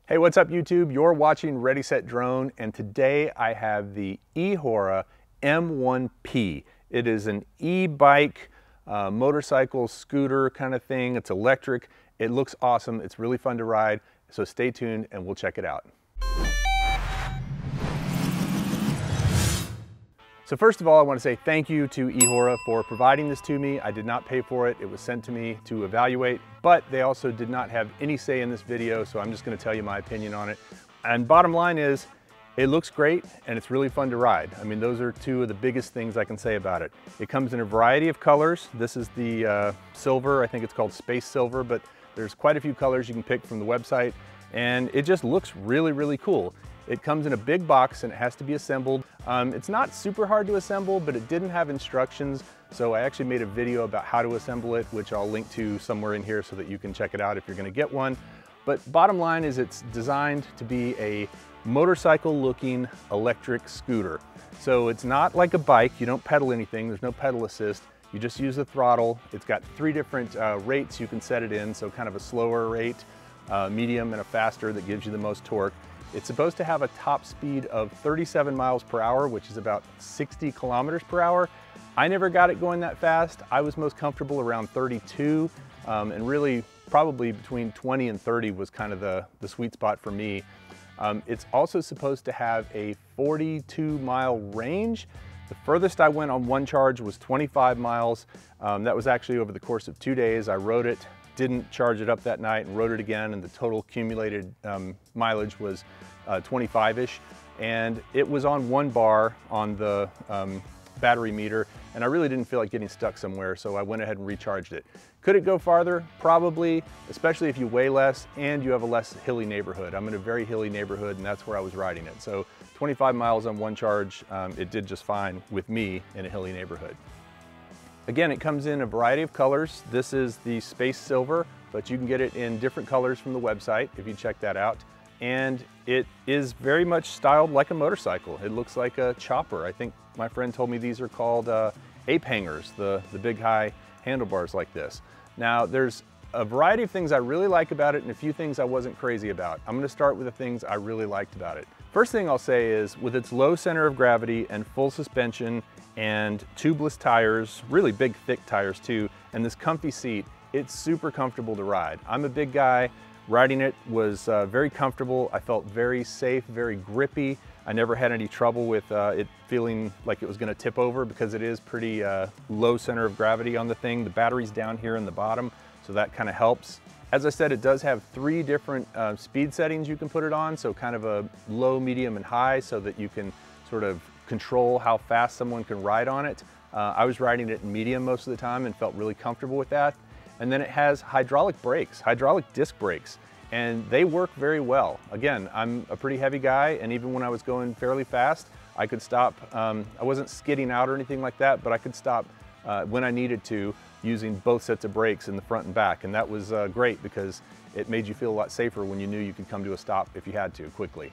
Hey, what's up YouTube? You're watching Ready Set Drone, and today I have the Eahora M1P. It is an e-bike, motorcycle, scooter kind of thing. It's electric. It looks awesome. It's really fun to ride. So stay tuned and we'll check it out. So first of all, I want to say thank you to Eahora for providing this to me. I did not pay for it. It was sent to me to evaluate, but they also did not have any say in this video, so I'm just going to tell you my opinion on it. And bottom line is, it looks great and it's really fun to ride. I mean, those are two of the biggest things I can say about it. It comes in a variety of colors. This is the silver. I think it's called Space Silver, but there's quite a few colors you can pick from the website, and it just looks really, really cool. It comes in a big box and it has to be assembled. It's not super hard to assemble, but it didn't have instructions. So I actually made a video about how to assemble it, which I'll link to somewhere in here so that you can check it out if you're gonna get one. But bottom line is it's designed to be a motorcycle looking electric scooter. So it's not like a bike. You don't pedal anything. There's no pedal assist. You just use the throttle. It's got three different rates you can set it in. So kind of a slower rate, medium, and a faster that gives you the most torque. It's supposed to have a top speed of 37 miles per hour, which is about 60 kilometers per hour. I never got it going that fast. I was most comfortable around 32, and really probably between 20 and 30 was kind of the sweet spot for me. It's also supposed to have a 42-mile range. The furthest I went on one charge was 25 miles. That was actually over the course of 2 days. I rode it, didn't charge it up that night, and rode it again, and the total accumulated mileage was 25-ish, and it was on one bar on the battery meter, and I really didn't feel like getting stuck somewhere, so I went ahead and recharged it. Could it go farther? Probably, especially if you weigh less and you have a less hilly neighborhood. I'm in a very hilly neighborhood, and that's where I was riding it. So 25 miles on one charge, it did just fine with me in a hilly neighborhood. Again, it comes in a variety of colors. This is the Space Silver, but you can get it in different colors from the website if you check that out. And it is very much styled like a motorcycle. It looks like a chopper. I think my friend told me these are called ape hangers, the big high handlebars like this. Now, there's a variety of things I really like about it and a few things I wasn't crazy about. I'm gonna start with the things I really liked about it. First thing I'll say is, with its low center of gravity and full suspension and tubeless tires, really big thick tires too, and this comfy seat, it's super comfortable to ride. I'm a big guy. Riding it was very comfortable. I felt very safe, very grippy. I never had any trouble with it feeling like it was gonna tip over because it is pretty low center of gravity on the thing. The battery's down here in the bottom, so that kind of helps. As I said, it does have three different speed settings you can put it on, so kind of a low, medium, and high, so that you can sort of control how fast someone can ride on it. I was riding it in medium most of the time and felt really comfortable with that. And then it has hydraulic brakes, hydraulic disc brakes, and they work very well. Again, I'm a pretty heavy guy, and even when I was going fairly fast, I could stop. I wasn't skidding out or anything like that, but I could stop when I needed to, using both sets of brakes in the front and back. And that was great because it made you feel a lot safer when you knew you could come to a stop if you had to quickly.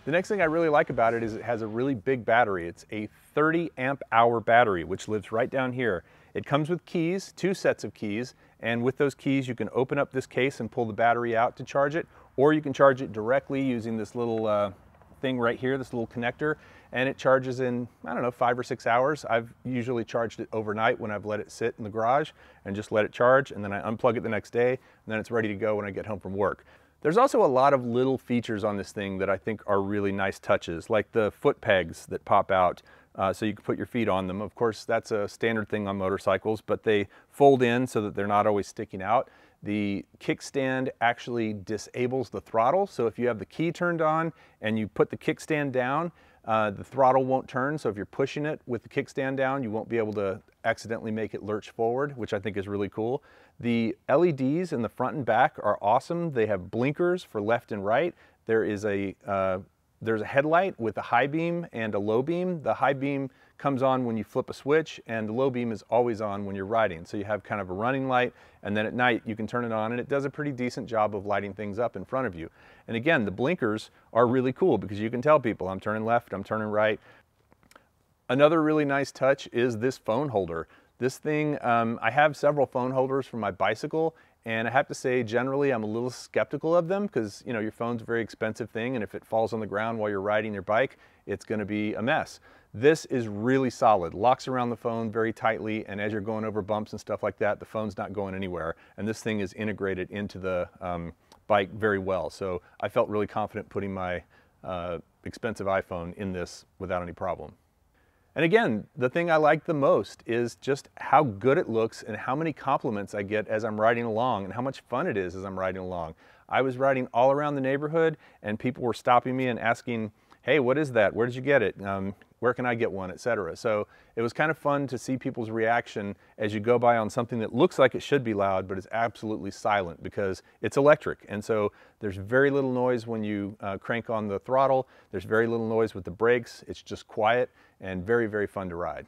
The next thing I really like about it is it has a really big battery. It's a 30 amp hour battery, which lives right down here. It comes with keys, two sets of keys, and with those keys you can open up this case and pull the battery out to charge it, or you can charge it directly using this little thing right here, this little connector, and it charges in, I don't know, 5 or 6 hours. I've usually charged it overnight when I've let it sit in the garage and just let it charge, and then I unplug it the next day, and then it's ready to go when I get home from work. There's also a lot of little features on this thing that I think are really nice touches, like the foot pegs that pop out so you can put your feet on them. Of course, that's a standard thing on motorcycles, but they fold in so that they're not always sticking out. The kickstand actually disables the throttle, so if you have the key turned on and you put the kickstand down, the throttle won't turn, so if you're pushing it with the kickstand down, you won't be able to accidentally make it lurch forward, which I think is really cool. The LEDs in the front and back are awesome. They have blinkers for left and right. There's a headlight with a high beam and a low beam. The high beam comes on when you flip a switch, and the low beam is always on when you're riding. So you have kind of a running light, and then at night you can turn it on, and it does a pretty decent job of lighting things up in front of you. And again, the blinkers are really cool because you can tell people I'm turning left, I'm turning right. Another really nice touch is this phone holder. This thing, I have several phone holders for my bicycle, And I have to say, generally, I'm a little skeptical of them because, you know, your phone's a very expensive thing, and if it falls on the ground while you're riding your bike, it's gonna be a mess. This is really solid, locks around the phone very tightly, and as you're going over bumps and stuff like that, the phone's not going anywhere, and this thing is integrated into the bike very well. So I felt really confident putting my expensive iPhone in this without any problem. And again, the thing I like the most is just how good it looks and how many compliments I get as I'm riding along and how much fun it is as I'm riding along. I was riding all around the neighborhood and people were stopping me and asking, hey, what is that? Where did you get it? Where can I get one, etc. So it was kind of fun to see people's reaction as you go by on something that looks like it should be loud, but is absolutely silent because it's electric. And so there's very little noise when you crank on the throttle. There's very little noise with the brakes. It's just quiet and very, very fun to ride.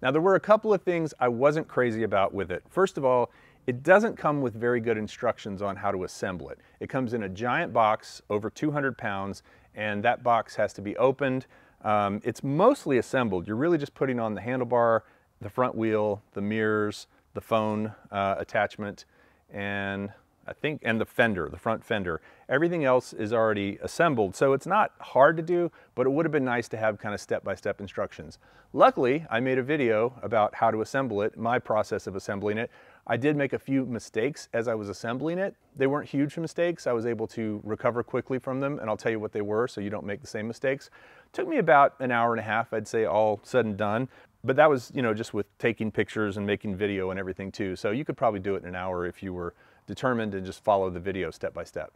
Now, there were a couple of things I wasn't crazy about with it. First of all, it doesn't come with very good instructions on how to assemble it. It comes in a giant box, over 200 pounds, and that box has to be opened. It's mostly assembled. You're really just putting on the handlebar, the front wheel, the mirrors, the phone attachment, and the fender, the front fender. Everything else is already assembled, so it's not hard to do, but it would have been nice to have kind of step-by-step instructions. Luckily, I made a video about how to assemble it, my process of assembling it. I did make a few mistakes as I was assembling it. They weren't huge mistakes. I was able to recover quickly from them, and I'll tell you what they were so you don't make the same mistakes. Took me about an hour and a half, I'd say, all said and done. But that was, you know, just with taking pictures and making video and everything too. So you could probably do it in an hour if you were determined to just follow the video step by step.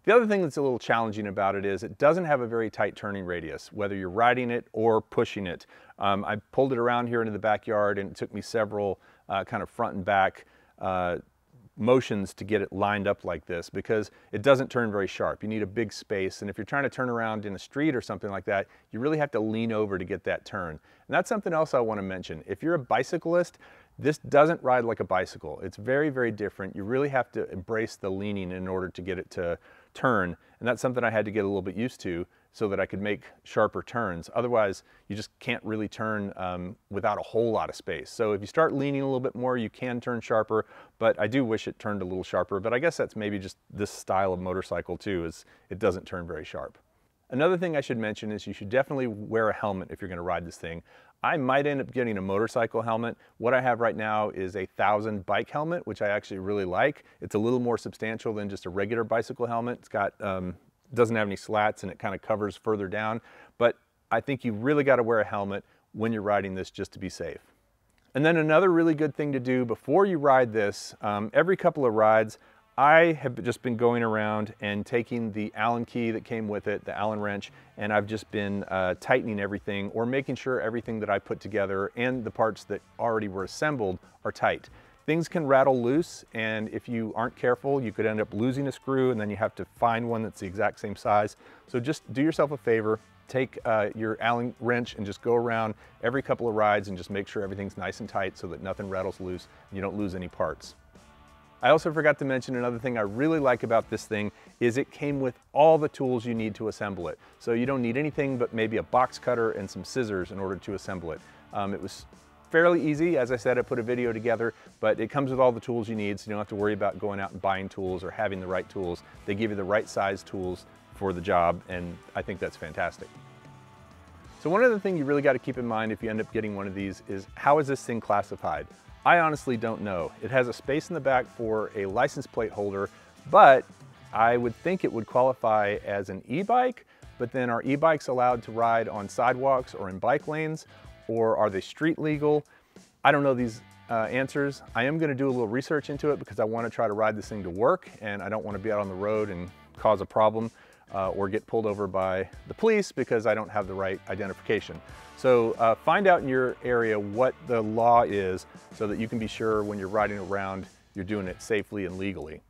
The other thing that's a little challenging about it is it doesn't have a very tight turning radius, whether you're riding it or pushing it. I pulled it around here into the backyard and it took me several kind of front and back motions to get it lined up like this because it doesn't turn very sharp. You need a big space, and if you're trying to turn around in the street or something like that, you really have to lean over to get that turn. And that's something else I want to mention. If you're a bicyclist, this doesn't ride like a bicycle. It's very, very different. You really have to embrace the leaning in order to get it to turn, and that's something I had to get a little bit used to so that I could make sharper turns. Otherwise, you just can't really turn without a whole lot of space. So if you start leaning a little bit more, you can turn sharper, but I do wish it turned a little sharper, but I guess that's maybe just this style of motorcycle too, is it doesn't turn very sharp. Another thing I should mention is you should definitely wear a helmet if you're gonna ride this thing. I might end up getting a motorcycle helmet. What I have right now is a 1000 bike helmet, which I actually really like. It's a little more substantial than just a regular bicycle helmet. It's got, doesn't have any slats and it kind of covers further down, but I think you really got to wear a helmet when you're riding this just to be safe. And then another really good thing to do before you ride this, every couple of rides, I have just been going around and taking the Allen key that came with it, the Allen wrench, and I've just been tightening everything or making sure everything that I put together and the parts that already were assembled are tight. Things can rattle loose, and if you aren't careful, you could end up losing a screw, and then you have to find one that's the exact same size. So just do yourself a favor, take your Allen wrench and just go around every couple of rides and just make sure everything's nice and tight so that nothing rattles loose and you don't lose any parts. I also forgot to mention another thing I really like about this thing is it came with all the tools you need to assemble it. So you don't need anything but maybe a box cutter and some scissors in order to assemble it. It was fairly easy. As I said, I put a video together, but it comes with all the tools you need, so you don't have to worry about going out and buying tools or having the right tools. They give you the right size tools for the job, and I think that's fantastic. So one other thing you really got to keep in mind if you end up getting one of these is how is this thing classified? I honestly don't know. It has a space in the back for a license plate holder, but I would think it would qualify as an e-bike, but then are e-bikes allowed to ride on sidewalks or in bike lanes, or are they street legal? I don't know these answers. I am gonna do a little research into it because I wanna try to ride this thing to work, and I don't wanna be out on the road and cause a problem or get pulled over by the police because I don't have the right identification. So find out in your area what the law is so that you can be sure when you're riding around, you're doing it safely and legally.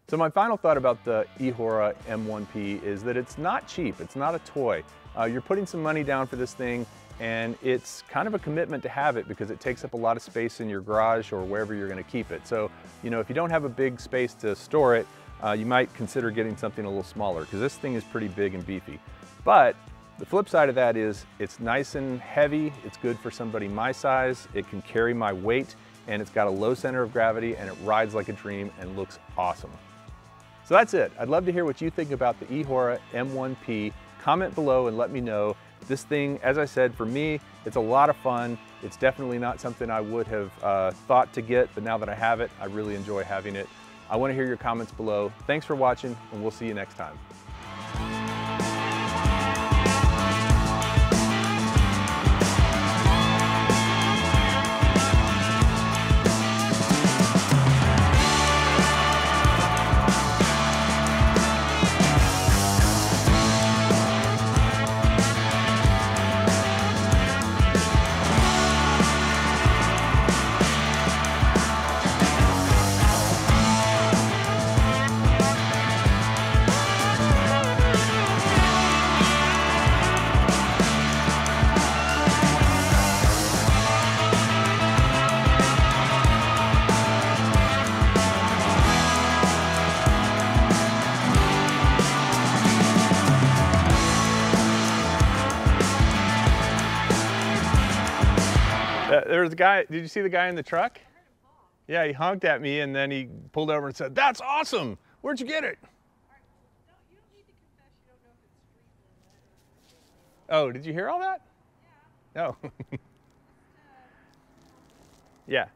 So my final thought about the Eahora M1P is that it's not cheap, it's not a toy. You're putting some money down for this thing, and it's kind of a commitment to have it because it takes up a lot of space in your garage or wherever you're gonna keep it. So, you know, if you don't have a big space to store it, you might consider getting something a little smaller because this thing is pretty big and beefy. But the flip side of that is it's nice and heavy. It's good for somebody my size. It can carry my weight and it's got a low center of gravity, and it rides like a dream and looks awesome. So that's it. I'd love to hear what you think about the Eahora M1P. Comment below and let me know. This thing, as I said, for me, it's a lot of fun. It's definitely not something I would have thought to get, but now that I have it, I really enjoy having it. I want to hear your comments below. Thanks for watching, and we'll see you next time. There was a guy, did you see the guy in the truck? Yeah, he honked at me and then he pulled over and said, "That's awesome! Where'd you get it?" Oh, did you hear all that? Yeah. Oh. Yeah.